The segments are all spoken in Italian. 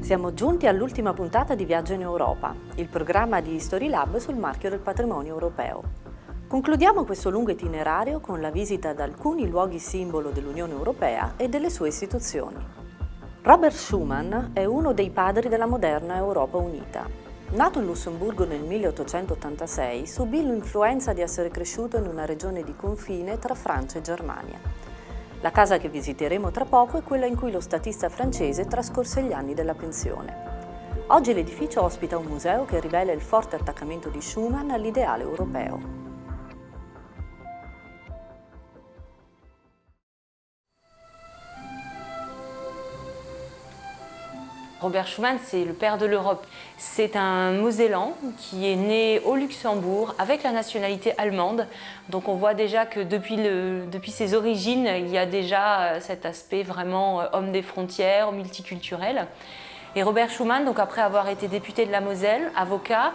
Siamo giunti all'ultima puntata di Viaggio in Europa, il programma di History Lab sul marchio del patrimonio europeo. Concludiamo questo lungo itinerario con la visita ad alcuni luoghi simbolo dell'Unione Europea e delle sue istituzioni. Robert Schuman è uno dei padri della moderna Europa unita. Nato in Lussemburgo nel 1886, subì l'influenza di essere cresciuto in una regione di confine tra Francia e Germania. La casa che visiteremo tra poco è quella in cui lo statista francese trascorse gli anni della pensione. Oggi l'edificio ospita un museo che rivela il forte attaccamento di Schuman all'ideale europeo. Robert Schuman, c'est le père de l'Europe. C'est un Mosellan qui est né au Luxembourg avec la nationalité allemande. Donc on voit déjà que depuis ses origines, il y a déjà cet aspect vraiment homme des frontières, multiculturel. Et Robert Schuman, donc après avoir été député de la Moselle, avocat,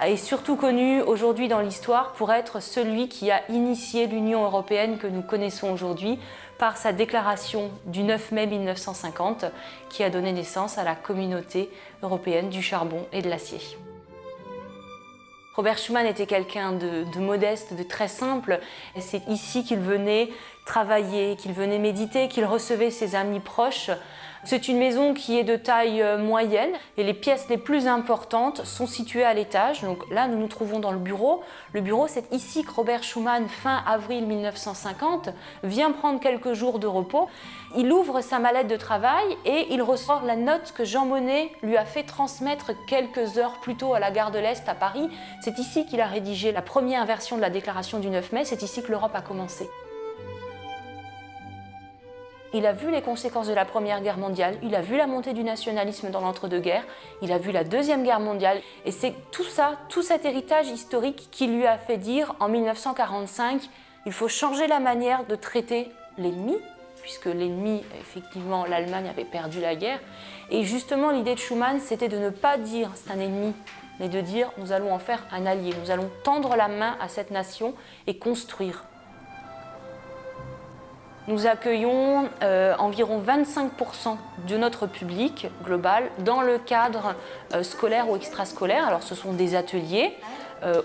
est surtout connu aujourd'hui dans l'histoire pour être celui qui a initié l'Union européenne que nous connaissons aujourd'hui par sa déclaration du 9 mai 1950 qui a donné naissance à la communauté européenne du charbon et de l'acier. Robert Schuman était quelqu'un de modeste, de très simple. Et c'est ici qu'il venait travailler, qu'il venait méditer, qu'il recevait ses amis proches. C'est une maison qui est de taille moyenne et les pièces les plus importantes sont situées à l'étage. Donc là, nous nous trouvons dans le bureau. Le bureau, c'est ici que Robert Schuman, fin avril 1950, vient prendre quelques jours de repos. Il ouvre sa mallette de travail et il ressort la note que Jean Monnet lui a fait transmettre quelques heures plus tôt à la gare de l'Est à Paris. C'est ici qu'il a rédigé la première version de la déclaration du 9 mai. C'est ici que l'Europe a commencé. Il a vu les conséquences de la Première Guerre mondiale, il a vu la montée du nationalisme dans l'entre-deux-guerres, il a vu la Deuxième Guerre mondiale. Et c'est tout ça, tout cet héritage historique qui lui a fait dire en 1945 il faut changer la manière de traiter l'ennemi, puisque l'ennemi, effectivement, l'Allemagne avait perdu la guerre. Et justement, l'idée de Schuman, c'était de ne pas dire c'est un ennemi, mais de dire nous allons en faire un allié, nous allons tendre la main à cette nation et construire. Nous accueillons environ 25% de notre public global dans le cadre scolaire ou extrascolaire. Alors ce sont des ateliers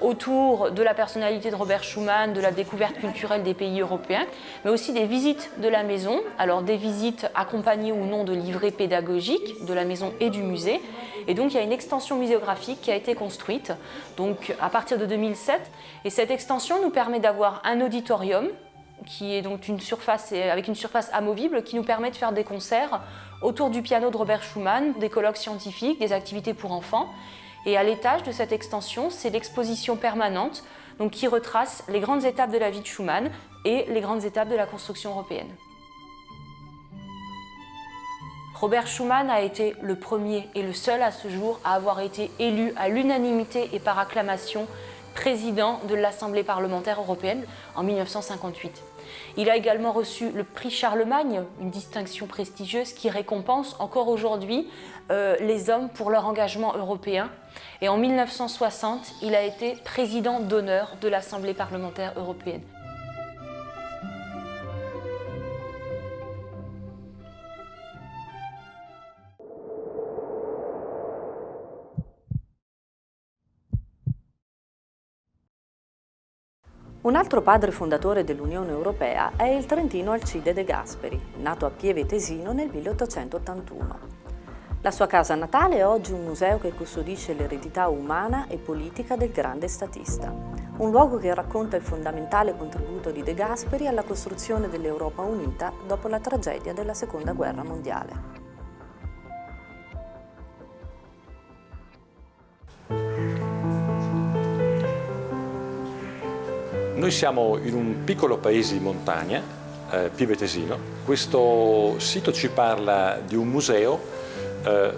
autour de la personnalité de Robert Schuman, de la découverte culturelle des pays européens, mais aussi des visites de la maison, alors des visites accompagnées ou non de livrets pédagogiques de la maison et du musée. Et donc il y a une extension muséographique qui a été construite donc, à partir de 2007. Et cette extension nous permet d'avoir un auditorium qui est donc avec une surface amovible qui nous permet de faire des concerts autour du piano de Robert Schuman, des colloques scientifiques, des activités pour enfants. Et à l'étage de cette extension, c'est l'exposition permanente donc qui retrace les grandes étapes de la vie de Schuman et les grandes étapes de la construction européenne. Robert Schuman a été le premier et le seul à ce jour à avoir été élu à l'unanimité et par acclamation président de l'Assemblée parlementaire européenne en 1958. Il a également reçu le prix Charlemagne, une distinction prestigieuse qui récompense encore aujourd'hui les hommes pour leur engagement européen. Et en 1960, il a été président d'honneur de l'Assemblée parlementaire européenne. Un altro padre fondatore dell'Unione Europea è il trentino Alcide De Gasperi, nato a Pieve Tesino nel 1881. La sua casa natale è oggi un museo che custodisce l'eredità umana e politica del grande statista, un luogo che racconta il fondamentale contributo di De Gasperi alla costruzione dell'Europa unita dopo la tragedia della Seconda Guerra Mondiale. Noi siamo in un piccolo paese di montagna pievetesino. Questo sito ci parla di un museo,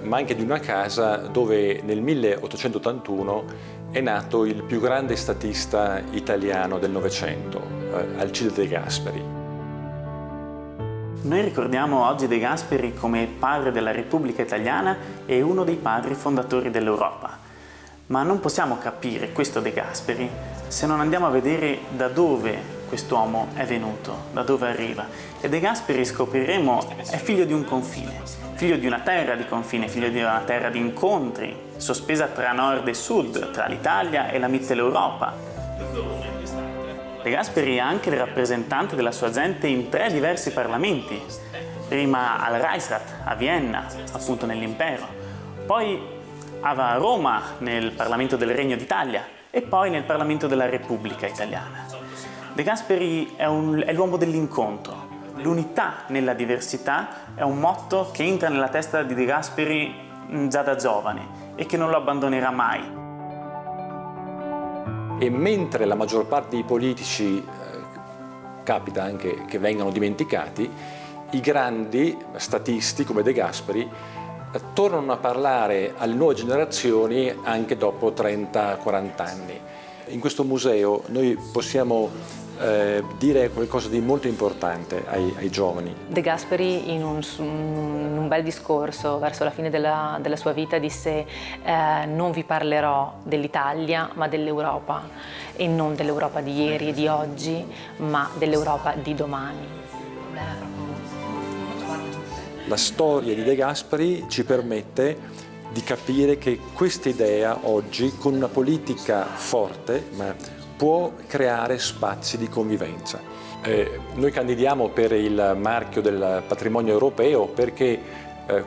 ma anche di una casa dove nel 1881 è nato il più grande statista italiano del Novecento, Alcide De Gasperi. Noi ricordiamo oggi De Gasperi come padre della Repubblica Italiana e uno dei padri fondatori dell'Europa. Ma non possiamo capire questo De Gasperi se non andiamo a vedere da dove quest'uomo è venuto, da dove arriva. E De Gasperi, scopriremo, è figlio di un confine, figlio di una terra di confine, figlio di una terra di incontri, sospesa tra nord e sud, tra l'Italia e la Mitteleuropa. De Gasperi è anche il rappresentante della sua gente in 3 diversi parlamenti, prima al Reichsrat a Vienna, appunto nell'impero, poi a Roma nel Parlamento del Regno d'Italia e poi nel Parlamento della Repubblica Italiana. De Gasperi è l'uomo dell'incontro. L'unità nella diversità è un motto che entra nella testa di De Gasperi già da giovane e che non lo abbandonerà mai. E mentre la maggior parte dei politici capita anche che vengano dimenticati, i grandi statisti come De Gasperi tornano a parlare alle nuove generazioni anche dopo 30-40 anni. In questo museo noi possiamo dire qualcosa di molto importante ai giovani. De Gasperi in un bel discorso verso la fine della sua vita disse non vi parlerò dell'Italia ma dell'Europa, e non dell'Europa di ieri e di oggi ma dell'Europa di domani. La storia di De Gasperi ci permette di capire che questa idea oggi, con una politica forte, può creare spazi di convivenza. Noi candidiamo per il marchio del patrimonio europeo perché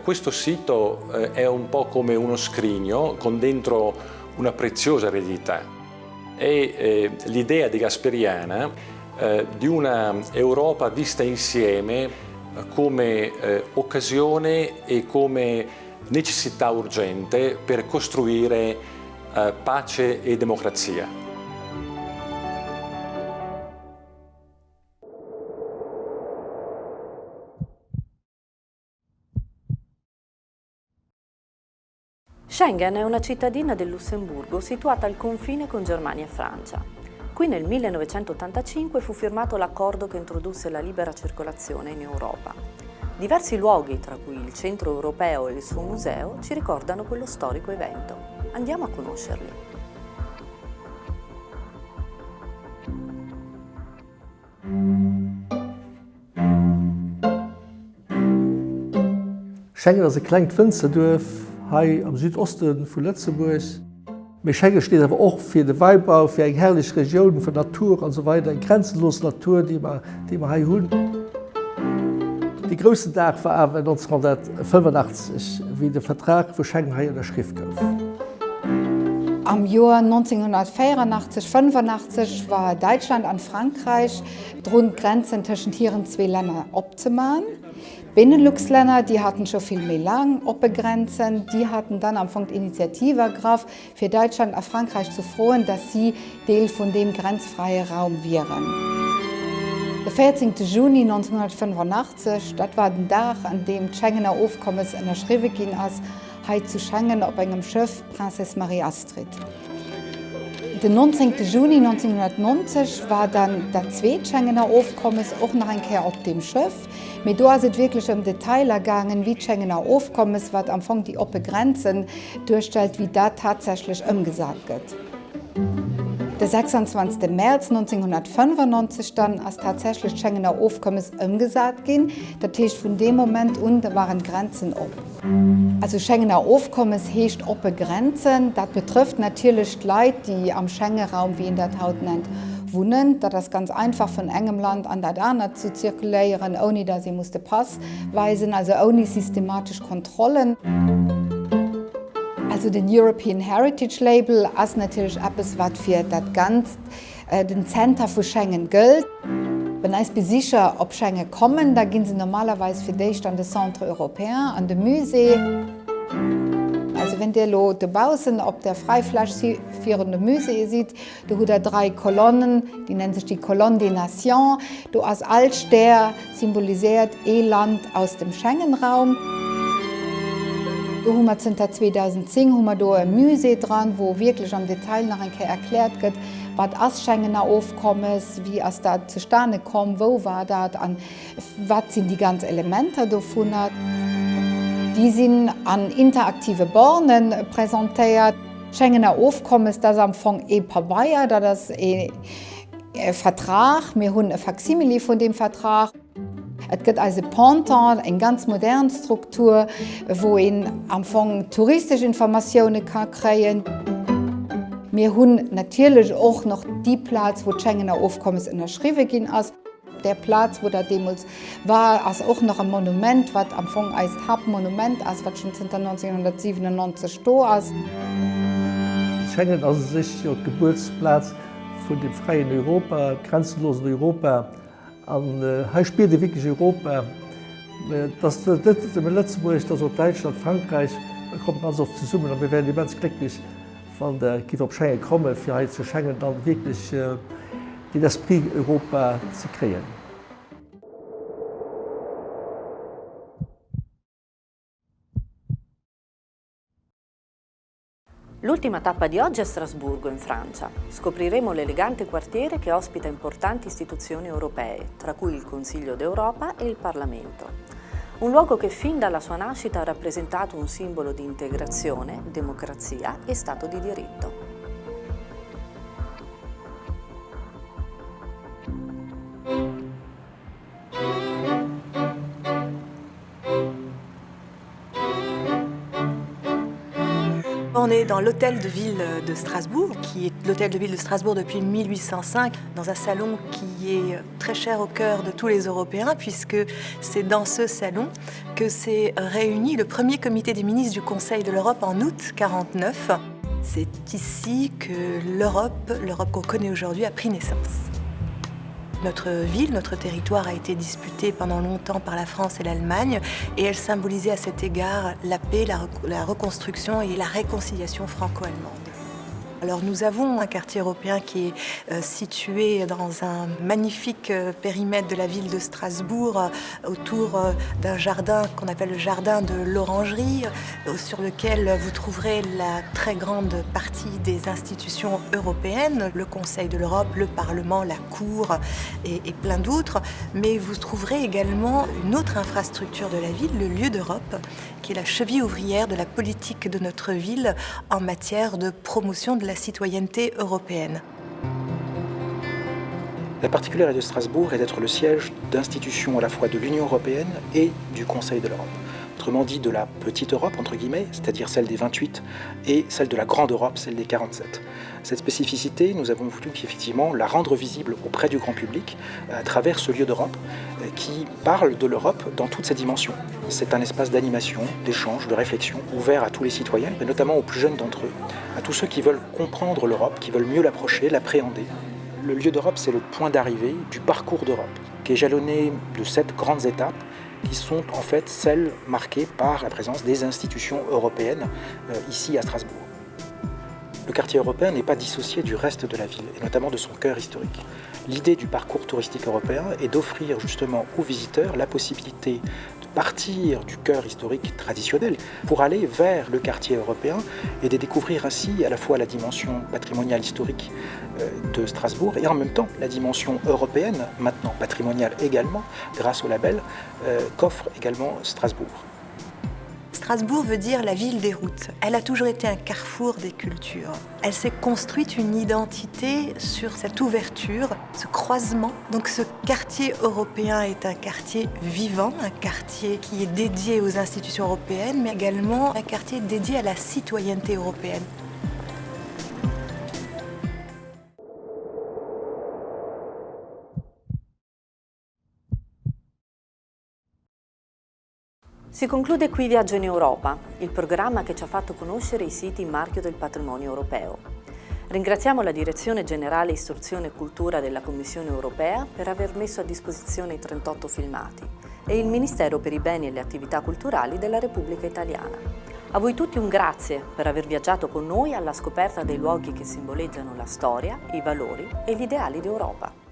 questo sito è un po' come uno scrigno con dentro una preziosa eredità. È l'idea de gasperiana di una Europa vista insieme come occasione e come necessità urgente per costruire pace e democrazia. Schengen è una cittadina del Lussemburgo situata al confine con Germania e Francia. Qui nel 1985 fu firmato l'accordo che introdusse la libera circolazione in Europa. Diversi luoghi, tra cui il Centro Europeo e il suo museo, ci ricordano quello storico evento. Andiamo a conoscerli. Schengen ist ein kleines Fensterdorf hier am Südosten von Lützeburg. Aber Schengen steht aber auch für den Weinbau, für eine herrliche Region, für Natur und so weiter, eine grenzenlose Natur, die wir hier haben. Der größte Tag war aber 1985, wie der Vertrag für Schengen hier unterschrieben wurde. Am Jahr 1984, 85 war Deutschland und Frankreich drohen Grenzen zwischen ihren 2 Ländern abzumachen. Benelux-Länder, die hatten schon viel mehr lang Grenzen, die hatten dann am Anfang die Initiative ergriffen, für Deutschland und Frankreich zu freuen, dass sie Teil von dem grenzfreien Raum wären. Der 14. Juni 1985, das war der Tag, an dem das Schengener Aufkommen unterschrieben ist, heute zu Schengen auf einem Schiff Prinzess Marie Astrid. Der 19. Juni 1990 war dann der zweite Schengener Aufkommen auch noch ein Kehr auf dem Schiff. Mit da ist es wirklich im Detail gegangen, wie Schengener Aufkommen was am Anfang die open Grenzen durchstellt, wie da tatsächlich umgesetzt wird. Der 26. März 1995 dann als tatsächlich Schengener Aufkommen umgesetzt ging. Das heißt von dem Moment an, da waren Grenzen op. Also Schengener Aufkommen heißt open Grenzen. Das betrifft natürlich die Leute, die am Schengen-Raum, wie in der Haut nennt, wohnen. Das ist ganz einfach von engem Land an das andere zu zirkulieren, ohne dass sie Pass weisen, also ohne systematische Kontrollen. Also den European Heritage Label ist natürlich etwas, was für das ganze den Center für Schengen gilt. Wenn ich sicher, ob Schengen kommen, da gehen sie normalerweise für dich an das Centre Européen, an das Musée. Also wenn der lo de Bausen op der Freifläche führende Musee sieht, du hat er 3 Kolonnen, die nennen sich die Colonne des Nations. Du als Altster symbolisiert Land aus dem Schengen-Raum. Du haben wir 2010 haben wir da ein Musee dran, wo wirklich am Detail noch einmal erklärt wird, was als Schengener Aufkommen ist, wie es da zustande kommt, wo war das, was sind die ganzen Elemente davon. Die sind an interaktive Bornen präsentiert. Schengener Aufkommen ist das am Anfang Papier, das ist ein Vertrag, wir haben ein Faksimile von dem Vertrag. Es gibt also Ponton, eine ganz moderne Struktur, wo man am Anfang touristische Informationen kriegen kann. Wir haben natürlich auch noch die Platz, wo die Schengener Aufkommen in der Schrift gehen ist. Der Platz, wo da damals war, ist auch noch ein Monument, was am Anfang als Hauptmonument ist, was schon 1997 da ist. Schengen ist sich der Geburtsplatz von dem freien Europa, grenzenlosen Europa. Hier spielt wirklich Europa. Das ist im letzten Mal, dass auch Deutschland, Frankreich, kommt ganz oft zusammen. Und wir werden ganz glücklich, von der Gift auf Schengen kommen, für zu Schengen dann wirklich den Esprit Europa zu kreieren. L'ultima tappa di oggi è Strasburgo, in Francia. Scopriremo l'elegante quartiere che ospita importanti istituzioni europee, tra cui il Consiglio d'Europa e il Parlamento. Un luogo che fin dalla sua nascita ha rappresentato un simbolo di integrazione, democrazia e Stato di diritto. On est dans l'hôtel de ville de Strasbourg, qui est l'hôtel de ville de Strasbourg depuis 1805, dans un salon qui est très cher au cœur de tous les Européens, puisque c'est dans ce salon que s'est réuni le premier comité des ministres du Conseil de l'Europe en août 1949. C'est ici que l'Europe qu'on connaît aujourd'hui, a pris naissance. Notre ville, notre territoire a été disputé pendant longtemps par la France et l'Allemagne et elle symbolisait à cet égard la paix, la reconstruction et la réconciliation franco-allemande. Alors nous avons un quartier européen qui est situé dans un magnifique périmètre de la ville de Strasbourg, autour d'un jardin qu'on appelle le jardin de l'Orangerie, sur lequel vous trouverez la très grande partie des institutions européennes, le Conseil de l'Europe, le Parlement, la Cour et plein d'autres. Mais vous trouverez également une autre infrastructure de la ville, le lieu d'Europe, qui est la cheville ouvrière de la politique de notre ville en matière de promotion de la citoyenneté européenne. La particularité de Strasbourg est d'être le siège d'institutions à la fois de l'Union européenne et du Conseil de l'Europe. Autrement dit, de la petite Europe, entre guillemets, c'est-à-dire celle des 28, et celle de la grande Europe, celle des 47. Cette spécificité, nous avons voulu effectivement la rendre visible auprès du grand public à travers ce lieu d'Europe qui parle de l'Europe dans toutes ses dimensions. C'est un espace d'animation, d'échange, de réflexion, ouvert à tous les citoyens, mais notamment aux plus jeunes d'entre eux, à tous ceux qui veulent comprendre l'Europe, qui veulent mieux l'approcher, l'appréhender. Le lieu d'Europe, c'est le point d'arrivée du parcours d'Europe, qui est jalonné de 7 grandes étapes, qui sont en fait celles marquées par la présence des institutions européennes ici à Strasbourg. Le quartier européen n'est pas dissocié du reste de la ville, et notamment de son cœur historique. L'idée du parcours touristique européen est d'offrir justement aux visiteurs la possibilité de partir du cœur historique traditionnel pour aller vers le quartier européen et de découvrir ainsi à la fois la dimension patrimoniale historique de Strasbourg et en même temps la dimension européenne, maintenant patrimoniale également, grâce au label qu'offre également Strasbourg. Strasbourg veut dire la ville des routes. Elle a toujours été un carrefour des cultures. Elle s'est construite une identité sur cette ouverture, ce croisement. Donc ce quartier européen est un quartier vivant, un quartier qui est dédié aux institutions européennes, mais également un quartier dédié à la citoyenneté européenne. Si conclude qui Viaggio in Europa, il programma che ci ha fatto conoscere i siti in marchio del patrimonio europeo. Ringraziamo la Direzione Generale Istruzione e Cultura della Commissione Europea per aver messo a disposizione i 38 filmati e il Ministero per i Beni e le Attività Culturali della Repubblica Italiana. A voi tutti un grazie per aver viaggiato con noi alla scoperta dei luoghi che simboleggiano la storia, i valori e gli ideali d'Europa.